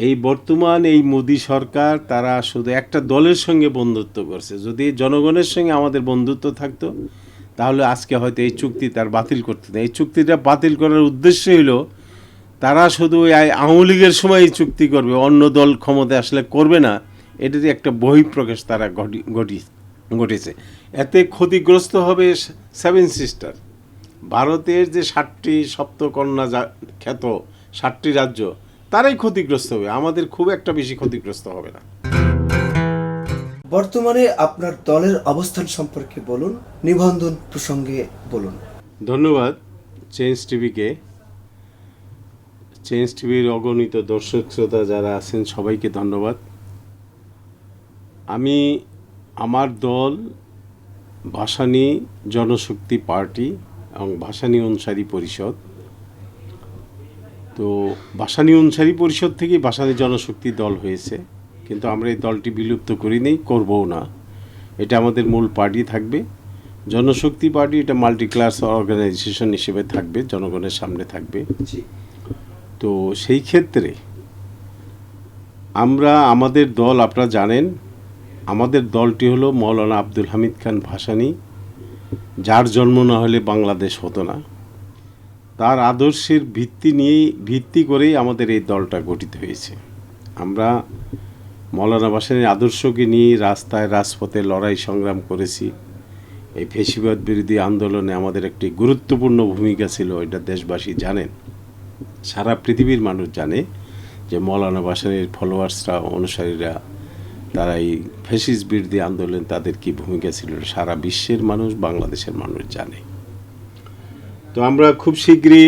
এই বর্তমান এই মোদি সরকার তারা শুধু একটা দলের সঙ্গে বন্ধুত্ব করছে। যদি জনগণের সঙ্গে আমাদের বন্ধুত্ব থাকতো তাহলে আজকে হয়তো এই চুক্তি তার বাতিল করতে না। এই চুক্তিটা বাতিল করার উদ্দেশ্য হলো তারা শুধু এই আওয়ামী লীগের সময় এই চুক্তি করবে, অন্য দল ক্ষমতায় আসলে করবে না। এটারই একটা বহিঃপ্রকাশ তারা ঘটেছে। এতে ক্ষতিগ্রস্ত হবে সেভেন সিস্টার, ভারতের যে 7টি সপ্তকন্যা খ্যাত 7টি রাজ্য, তারাই ক্ষতিগ্রস্ত হবে, আমাদের খুব একটা বেশি ক্ষতিগ্রস্ত হবে না। বর্তমানে আপনার দলের অবস্থান সম্পর্কে বলুন, নিবন্ধন প্রসঙ্গে বলুন। ধন্যবাদ চেঞ্জ টিভিকে। চেঞ্জ টিভির অগণিত দর্শক শ্রোতা যারা আছেন সবাইকে ধন্যবাদ। আমি আমার দল ভাসানী জনশক্তি পার্টি এবং ভাসানী অনুসারী পরিষদ, তো ভাসানী অনুসারী পরিষদ থেকেই ভাসানী জনশক্তি দল হয়েছে, কিন্তু আমরা এই দলটি বিলুপ্ত করি নেই, করবও না। এটা আমাদের মূল পার্টি থাকবে। জনশক্তি পার্টি এটা মাল্টি ক্লাস অর্গানাইজেশন হিসেবে থাকবে, জনগণের সামনে থাকবে। তো সেই ক্ষেত্রে আমরা আমাদের দল, আপনারা জানেন আমাদের দলটি হলো মৌলানা আব্দুল হামিদ খান ভাসানী, যার জন্ম না হলে বাংলাদেশ হতো না। তার আদর্শের ভিত্তি করেই আমাদের এই দলটা গঠিত হয়েছে। আমরা মৌলানা ভাসানীর আদর্শকে নিয়ে রাস্তায় রাজপথে লড়াই সংগ্রাম করেছি। এই ফ্যাসিবাদ বিরোধী আন্দোলনে আমাদের একটি গুরুত্বপূর্ণ ভূমিকা ছিল, এটা দেশবাসী জানেন, সারা পৃথিবীর মানুষ জানে যে মৌলানা ভাসানীর ফলোয়ার্সরা, অনুসারীরা, তারা এই ফ্যাসিস্ট বিরোধী আন্দোলন তাদের কি ভূমিকা ছিল সারা বিশ্বের মানুষ, বাংলাদেশের মানুষ জানে। তো আমরা খুব শীঘ্রই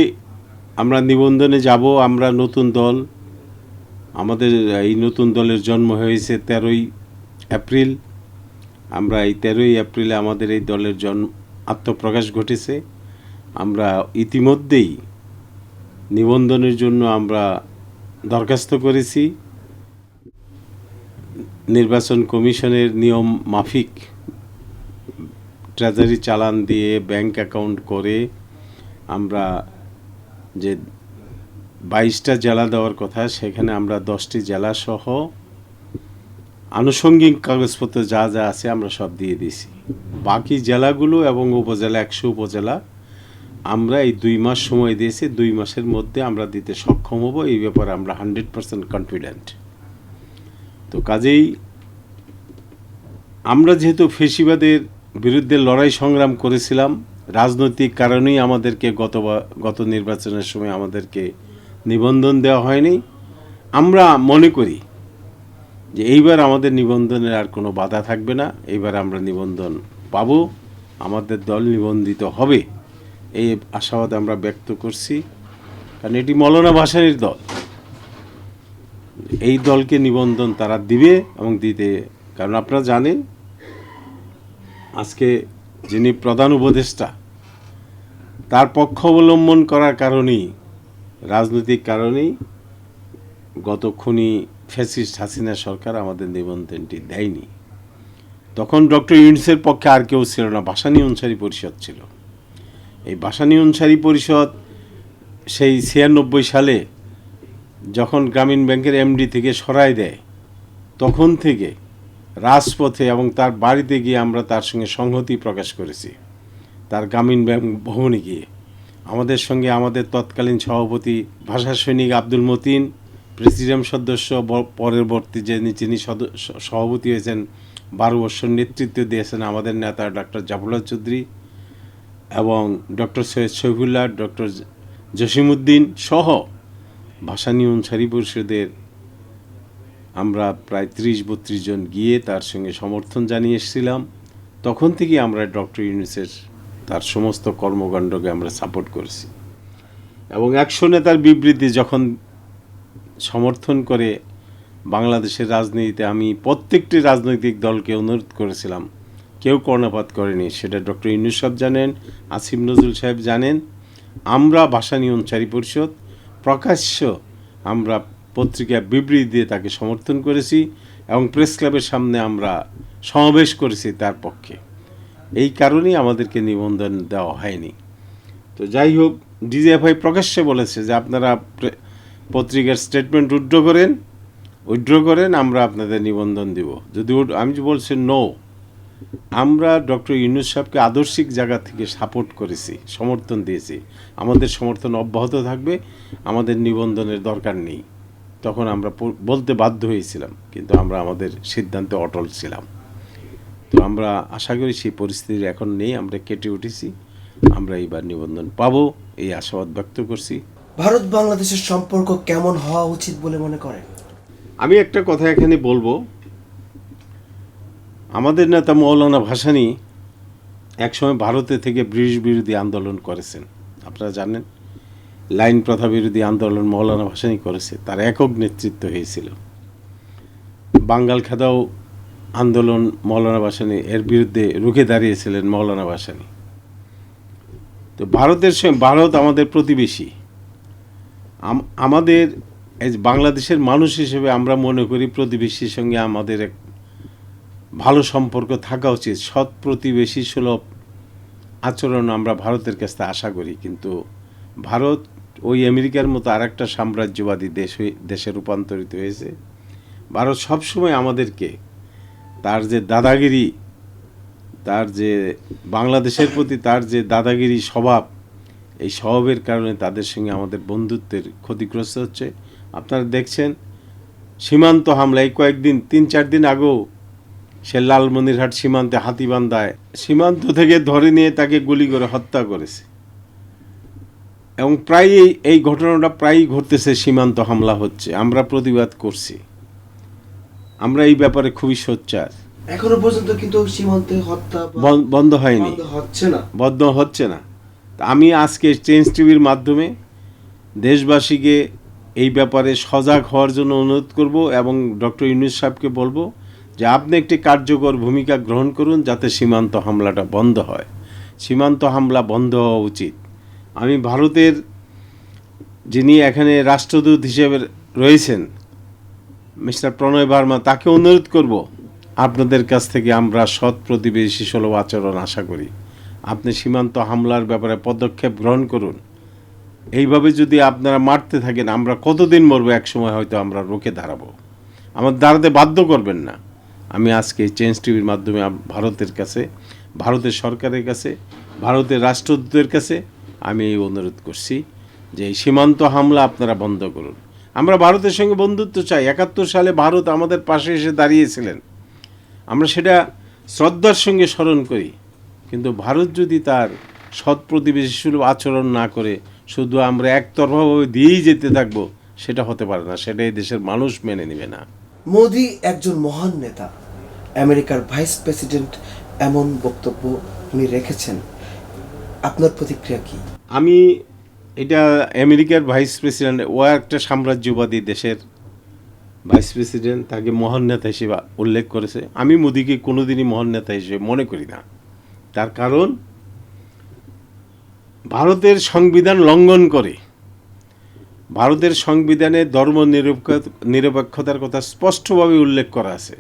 আমরা নিবন্ধনে যাব। আমরা নতুন দল, আমাদের এই নতুন দলের জন্ম হয়েছে 13ই এপ্রিল। আমরা এই 13ই এপ্রিলে আমাদের এই দলের আত্মপ্রকাশ ঘটেছে। আমরা ইতিমধ্যেই নিবন্ধনের জন্য আমরা দরখাস্ত করেছি। নির্বাচন কমিশনের নিয়ম মাফিক ট্রেজারি চালান দিয়ে ব্যাংক অ্যাকাউন্ট করে আমরা যে 22টা জেলা দেওয়ার কথা, সেখানে আমরা 10টি জেলা সহ আনুষঙ্গিক কাগজপত্র যা যা আছে আমরা সব দিয়ে দিয়েছি। বাকি জেলাগুলো এবং উপজেলা 100 উপজেলা আমরা এই 2 মাস সময় দিয়েছি। 2 মাসের মধ্যে আমরা দিতে সক্ষম হব, এই ব্যাপারে আমরা 100% কনফিডেন্ট। তো কাজেই আমরা যেহেতু ফ্যাসিবাদের বিরুদ্ধে লড়াই সংগ্রাম করেছিলাম, রাজনৈতিক কারণেই আমাদেরকে গত নির্বাচনের সময় আমাদেরকে নিবন্ধন দেওয়া হয়নি। আমরা মনে করি যে এইবার আমাদের নিবন্ধনের আর কোনো বাধা থাকবে না, এইবার আমরা নিবন্ধন পাব, আমাদের দল নিবন্ধিত হবে, এই আশাবাদ আমরা ব্যক্ত করছি। কারণ এটি মৌলানা ভাসানীর দল, এই দলকে নিবন্ধন তারা দিবে এবং দিতে, কারণ আপনারা জানেন আজকে যিনি প্রধান উপদেষ্টা, তার পক্ষ অবলম্বন করার কারণেই, রাজনৈতিক কারণেই গত খুনি ফ্যাসিস্ট হাসিনা সরকার আমাদের নিবন্ধনটি দেয়নি। তখন ডক্টর ইউনূসের পক্ষে আর কেউ ছিল না, ভাসানী অনুসারী পরিষদ ছিল। এই ভাসানী অনুসারী পরিষদ সেই 96 সালে যখন গ্রামীণ ব্যাংকের এমডি থেকে সরাই দেয়, তখন থেকে রাজপথে এবং তার বাড়িতে গিয়ে আমরা তার সঙ্গে সংহতি প্রকাশ করেছি। তার গ্রামীণ ব্যাংক ভবনে গিয়ে আমাদের সঙ্গে আমাদের তৎকালীন সভাপতি ভাষা সৈনিক আব্দুল মতিন, প্রেসিডিয়াম সদস্য পরবর্তী যিনি সভাপতি হয়েছেন, 12 বছর নেতৃত্ব দিয়েছেন আমাদের নেতা ডক্টর জাফরুল্লাহ চৌধুরী এবং ডক্টর সৈয়দ শফিউল্লাহ, ডক্টর জসিমউদ্দিন সহ ভাসানী অনুসারী পরিষদের আমরা প্রায় 30-32 জন গিয়ে তার সঙ্গে সমর্থন জানিয়ে এসেছিলাম। তখন থেকে আমরা ডক্টর ইউনূসের তার সমস্ত কর্মকাণ্ডকে আমরা সাপোর্ট করেছি এবং 100 নেতার বিবৃতি যখন সমর্থন করে বাংলাদেশের রাজনীতিতে, আমি প্রত্যেকটি রাজনৈতিক দলকে অনুরোধ করেছিলাম, কেউ কর্ণপাত করেনি। সেটা ডক্টর ইউনূস সাহেব জানেন, আসিফ নজরুল সাহেব জানেন। আমরা ভাসানী অনুসারী পরিষদ প্রকাশ্য আমরা পত্রিকা বিবৃতি দিয়ে তাকে সমর্থন করেছি এবং প্রেস ক্লাবের সামনে আমরা সমাবেশ করেছি তার পক্ষে। এই কারণেই আমাদেরকে নিবন্ধন দেওয়া হয়নি। তো যাই হোক, ডিজিএফআই প্রকাশ্যে বলেছে যে আপনারা পত্রিকার স্টেটমেন্ট উদ্ধৃত করেন, উইথড্র করেন, আমরা আপনাদের নিবন্ধন দিব। যদি আমি যে বলছি নো, আমরা ডক্টর ইউনূস সাহেবকে আদর্শিক জায়গা থেকে সাপোর্ট করেছি, সমর্থন দিয়েছি, আমাদের সমর্থন অব্যাহত থাকবে, আমাদের নিবন্ধনের দরকার নেই। তখন আমরা বলতে বাধ্য হয়েছিলাম, কিন্তু আমরা আমাদের সিদ্ধান্তে অটল ছিলাম। তো আমরা আশা করি সেই পরিস্থিতি এখন নেই, আমরা কেটে উঠেছি, আমরা এইবার নিবন্ধন পাবো এই আশাবাদ ব্যক্ত করছি। ভারত বাংলাদেশের সম্পর্ক কেমন হওয়া উচিত বলে মনে করেন? আমি একটা কথা এখানে বলবো, আমাদের নেতা মৌলানা ভাসানী একসময় ভারতে থেকে ব্রিটিশ বিরোধী আন্দোলন করেছেন, আপনারা জানেন। লাইন প্রথা বিরোধী আন্দোলন মৌলানা ভাসানী করেছে, তার একক নেতৃত্ব হয়েছিল। বাঙ্গাল খাদাও আন্দোলন মৌলানা ভাসানী এর বিরুদ্ধে রুখে দাঁড়িয়েছিলেন মৌলানা ভাসানী। তো ভারতের সঙ্গে, ভারত আমাদের প্রতিবেশী, আমাদের এই বাংলাদেশের মানুষ হিসেবে আমরা মনে করি প্রতিবেশীর সঙ্গে আমাদের এক ভালো সম্পর্ক থাকা উচিত, সৎ প্রতিবেশী সুলভ আচরণ আমরা ভারতের কাছ থেকে আশা করি। কিন্তু ভারত ওই আমেরিকার মতো আর একটা সাম্রাজ্যবাদী দেশে রূপান্তরিত হয়েছে। ভারত সবসময় আমাদেরকে তার যে দাদাগিরি, তার যে বাংলাদেশের প্রতি তার যে দাদাগিরি স্বভাব, এই স্বভাবের কারণে তাদের সঙ্গে আমাদের বন্ধুত্বের ক্ষতিগ্রস্ত হচ্ছে। আপনারা দেখছেন সীমান্ত হামলা, এই কয়েকদিন 3-4 দিন আগেও সে লালমনিরহাট সীমান্তে হাতিবান্ধায় সীমান্ত থেকে ধরে নিয়ে তাকে গুলি করে হত্যা করেছে। এবং প্রায়ই এই ঘটনাটা প্রায়ই ঘটতেছে, সীমান্ত হামলা হচ্ছে, আমরা প্রতিবাদ করছি, আমরা এই ব্যাপারে খুবই সোচ্চার। এখনো পর্যন্ত কিন্তু সীমান্তে হত্যা বন্ধ হয়নি, বন্ধ হচ্ছে না। আমি আজকে চেঞ্জ টিভির মাধ্যমে দেশবাসীকে এই ব্যাপারে সজাগ হওয়ার জন্য অনুরোধ করব এবং ডক্টর ইউনূস সাহেবকে বলবো যে আপনি একটি কার্যকর ভূমিকা গ্রহণ করুন যাতে সীমান্ত হামলাটা বন্ধ হয়। সীমান্ত হামলা বন্ধ হওয়া উচিত। আমি ভারতের যিনি এখানে রাষ্ট্রদূত হিসেবে রয়েছেন মিস্টার প্রণয় বার্মা, তাকে অনুরোধ করব, আপনাদের কাছ থেকে আমরা সৎ প্রতিবেশী সুলভ আচরণ আশা করি, আপনি সীমান্ত হামলার ব্যাপারে পদক্ষেপ গ্রহণ করুন। এইভাবে যদি আপনারা মারতে থাকেন, আমরা কতদিন মরবো, এক সময় হয়তো আমরা রুখে দাঁড়াবো, আমাদের দাঁড়াতে বাধ্য করবেন না। আমি আজকে চেঞ্জ টিভির মাধ্যমে ভারতের কাছে, ভারতের সরকারের কাছে, ভারতের রাষ্ট্রদূতের কাছে আমি এই অনুরোধ করছি যে এই সীমান্ত হামলা আপনারা বন্ধ করুন। আমরা ভারতের সঙ্গে বন্ধুত্ব চাই। 71 সালে ভারত আমাদের পাশে এসে দাঁড়িয়েছিলেন, আমরা সেটা শ্রদ্ধার সঙ্গে স্মরণ করি। কিন্তু ভারত যদি তার সৎ প্রতিবেশী সুলভ আচরণ না করে শুধু আমরা একতরফাভাবে দিয়েই যেতে থাকবো, সেটা হতে পারে না, সেটা এই দেশের মানুষ মেনে নেবে না। মোদি একজন মহান নেতা, আমেরিকার ভাইস প্রেসিডেন্ট, এমন বক্তব্য উনি রেখেছেন, আপনার প্রতিক্রিয়া কি? আমি এটা আমেরিকার ভাইস প্রেসিডেন্ট, ও একটা সাম্রাজ্যবাদী দেশের ভাইস প্রেসিডেন্ট, তাকে মহান নেতা হিসেবে উল্লেখ করেছে। আমি মোদিকে কোনোদিনই মহান নেতা হিসেবে মনে করি না। তার কারণ ভারতের সংবিধান লঙ্ঘন করে, ভারতের সংবিধানে ধর্ম নিরপেক্ষতার কথা স্পষ্টভাবে উল্লেখ করা আছে।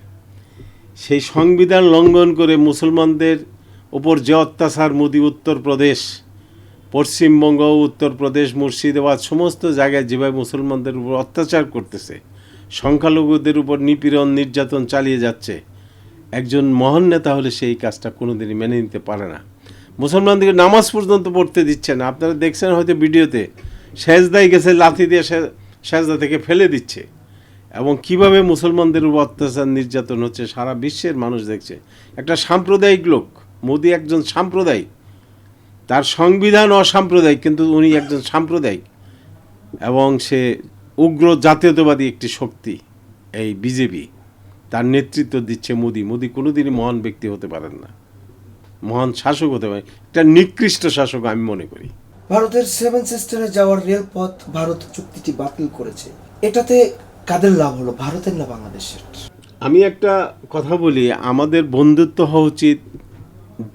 সেই সংবিধান লঙ্ঘন করে মুসলমানদের ওপর যে অত্যাচার মোদি উত্তরপ্রদেশ, পশ্চিমবঙ্গ, উত্তরপ্রদেশ, মুর্শিদাবাদ সমস্ত জায়গায় যেভাবে মুসলমানদের উপর অত্যাচার করতেছে, সংখ্যালঘুদের উপর নিপীড়ন নির্যাতন চালিয়ে যাচ্ছে, একজন মহান নেতা হলে সেই কাজটা কোনোদিনই মেনে নিতে পারে না। মুসলমানদেরকে নামাজ পর্যন্ত পড়তে দিচ্ছে না। আপনারা দেখছেন হয়তো ভিডিওতে, সেজদায় গেছে লাথি দিয়ে সেজদা থেকে ফেলে দিচ্ছে। এবং কিভাবে মুসলমানদের উপর অত্যাচার নির্যাতন হচ্ছে সারা বিশ্বের মানুষ দেখছে। একটা সাম্প্রদায়িক লোক, মোদি একজন সাম্প্রদায়িক, তার সংবিধান অসাম্প্রদায়িক, কিন্তু উনি একজন সাম্প্রদায়িক এবং সে উগ্র জাতীয়তাবাদী একটি শক্তি, এই বিজেপি, তার নেতৃত্ব দিচ্ছে মোদি। মোদি কোনোদিনই মহান ব্যক্তি হতে পারেন না, মহান শাসক হতে পারে, একটা নিকৃষ্ট শাসক আমি মনে করি। ভারতের 7 সিস্টারে যাওয়ার রেলপথ ভারত চুক্তিটি বাতিল করেছে, এটাতে কাদের লাভ হলো, ভারতের না বাংলাদেশের? আমি একটা কথা বলি, আমাদের বন্ধুত্ব হওয়া উচিত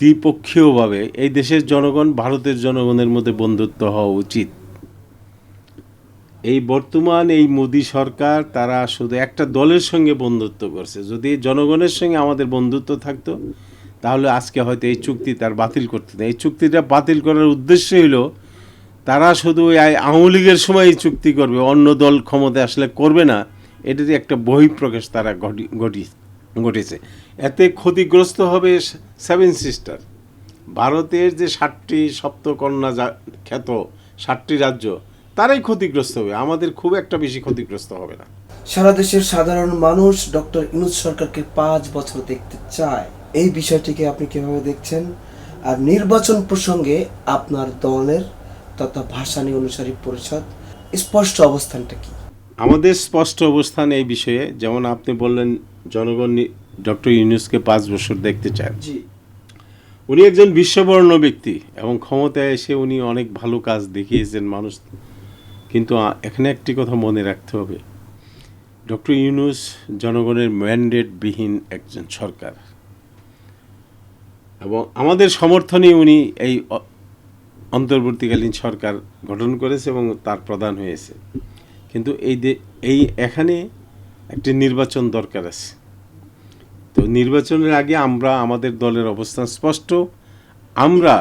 দ্বিপক্ষীয়ভাবে। এই দেশের জনগণ ভারতের জনগণের মধ্যে বন্ধুত্ব হওয়া উচিত। এই বর্তমান এই মোদি সরকার, তারা শুধু একটা দলের সঙ্গে বন্ধুত্ব করছে। যদি জনগণের সঙ্গে আমাদের বন্ধুত্ব থাকতো তাহলে আজকে হয়তো এই চুক্তি তার বাতিল করতে না। এই চুক্তিটা বাতিল করার উদ্দেশ্য হলো তারা শুধু আওয়ামী লীগের সময় এই চুক্তি করবে, অন্য দল ক্ষমতায় আসলে করবে না, এটারই একটা বহিঃপ্রকাশ তারা ঘটেছে। এতে ক্ষতিগ্রস্ত হবে সেভেন সিস্টার, ভারতের যে 7টি সপ্তকন্যা খ্যাত 7টি রাজ্য, তারাই ক্ষতিগ্রস্ত হবে, আমাদের খুব একটা বেশি ক্ষতিগ্রস্ত হবে না। সারা দেশের সাধারণ মানুষ ডক্টর ইউনূস সরকারকে 5 বছর দেখতে চায়, এই বিষয়টিকে আপনি কিভাবে দেখছেন? আর নির্বাচন প্রসঙ্গে আপনার দলের তথা ভাসানী অনুসারী পরিষদ স্পষ্ট অবস্থানটা কি? আমাদের স্পষ্ট অবস্থান এই বিষয়ে, যেমন আপনি বললেন জনগণ ডক্টর ইউনূসকে 5 বছর দেখতে চায়। জি, উনি একজন বিশ্ববরণ্য ব্যক্তি এবং ক্ষমতায় এসে উনি অনেক ভালো কাজ দেখিয়েছেন মানুষ, কিন্তু এখানে একটি কথা মনে রাখতে হবে, ডক্টর ইউনূস জনগণের ম্যান্ডেটবিহীন একজন সরকার এবং আমাদের সমর্থনে উনি এই অন্তর্বর্তীকালীন সরকার গঠন করেছে এবং তার প্রধান হয়েছে। কিন্তু এখানে একটি নির্বাচন দরকার আছে। তো নির্বাচনের আগে আমরা আমাদের দলের অবস্থান স্পষ্ট, আমরা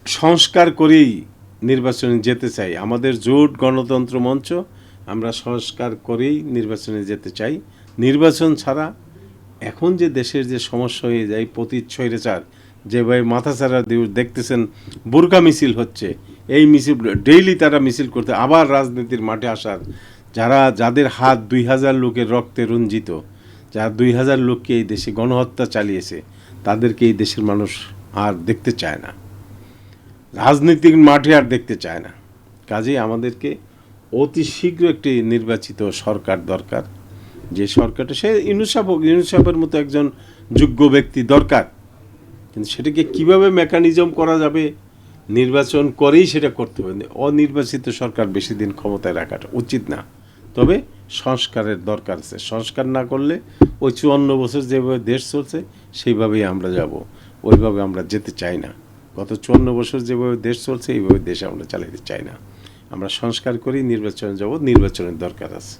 সংস্কার করেই নির্বাচনে যেতে চাই। আমাদের জোট গণতন্ত্র মঞ্চ, আমরা সংস্কার করেই নির্বাচনে যেতে চাই। নির্বাচন ছাড়া এখন যে দেশের যে সমস্যা হয়ে যায়, পতিত স্বৈরাচার যেভাবে মাথাছাড়া দেখতেছেন, বোরকা মিছিল হচ্ছে, এই মিছিল ডেইলি তারা মিছিল করতে, আবার রাজনীতির মাঠে আসার, যাদের হাত 2000 লোকের রক্তে রঞ্জিত, যারা 2000 লোককে এই দেশে গণহত্যা চালিয়েছে, তাদেরকে এই দেশের মানুষ আর দেখতে চায় না, রাজনীতির মাঠে আর দেখতে চায় না। কাজেই আমাদেরকে অতি শীঘ্র একটি নির্বাচিত সরকার দরকার, যে সরকারটা সে ইউনূস সাহেবের মতো একজন যোগ্য ব্যক্তি দরকার। কিন্তু সেটাকে কিভাবে মেকানিজম করা যাবে, নির্বাচন করেই সেটা করতে হবে। অনির্বাচিত সরকার বেশি দিন ক্ষমতায় রাখাটা উচিত না। তবে সংস্কারের দরকার আছে, সংস্কার না করলে ওই 54 বছর যেভাবে দেশ চলছে সেইভাবেই আমরা যাব, ওইভাবে আমরা যেতে চাই না। গত 54 বছর যেভাবে দেশ চলছে এইভাবে দেশ আমরা চালাতে চাই না। আমরা সংস্কার করেই নির্বাচনে যাব, নির্বাচনের দরকার আছে।